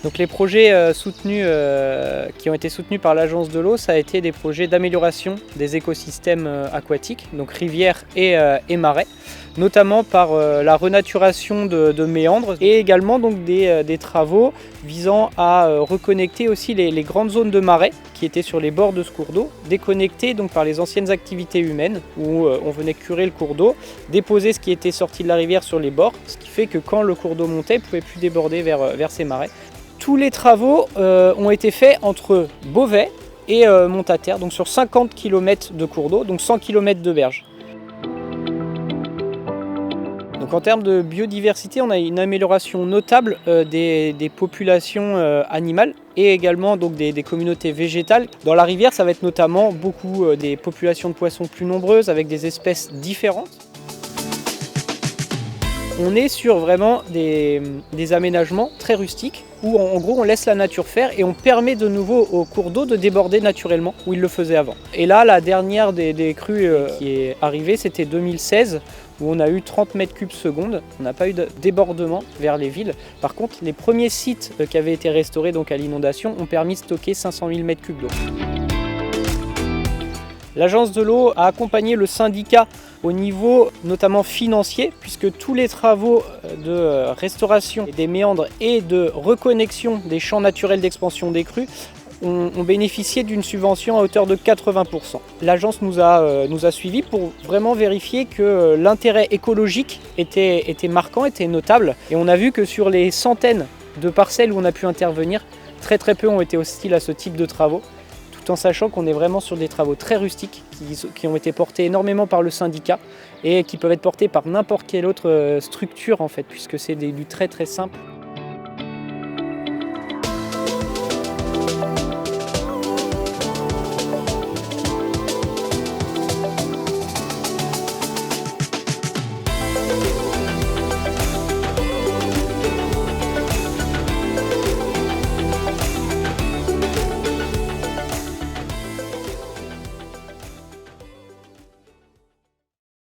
Donc les projets qui ont été soutenus par l'Agence de l'eau, ça a été des projets d'amélioration des écosystèmes aquatiques, donc rivières et marais, notamment par la renaturation de méandres et également donc des travaux visant à reconnecter aussi les grandes zones de marais qui étaient sur les bords de ce cours d'eau, déconnectées donc par les anciennes activités humaines où on venait curer le cours d'eau, déposer ce qui était sorti de la rivière sur les bords, ce qui fait que quand le cours d'eau montait, il ne pouvait plus déborder vers ces marais. Tous les travaux ont été faits entre Beauvais et Montataire, donc sur 50 km de cours d'eau, donc 100 km de berge. Donc en termes de biodiversité, on a une amélioration notable des populations animales et également donc des communautés végétales. Dans la rivière, ça va être notamment beaucoup des populations de poissons plus nombreuses avec des espèces différentes. On est sur vraiment des aménagements très rustiques où en gros on laisse la nature faire et on permet de nouveau au cours d'eau de déborder naturellement où il le faisait avant. Et là, la dernière des crues qui est arrivée, c'était 2016 où on a eu 30 mètres cubes secondes. On n'a pas eu de débordement vers les villes. Par contre, les premiers sites qui avaient été restaurés donc à l'inondation ont permis de stocker 500 000 mètres cubes d'eau. L'Agence de l'eau a accompagné le syndicat au niveau notamment financier, puisque tous les travaux de restauration des méandres et de reconnexion des champs naturels d'expansion des crues ont bénéficié d'une subvention à hauteur de 80%. L'agence nous a suivis pour vraiment vérifier que l'intérêt écologique était marquant, était notable. Et on a vu que sur les centaines de parcelles où on a pu intervenir, très peu ont été hostiles à ce type de travaux, tout en sachant qu'on est vraiment sur des travaux très rustiques qui ont été portés énormément par le syndicat et qui peuvent être portés par n'importe quelle autre structure en fait, puisque c'est du très simple.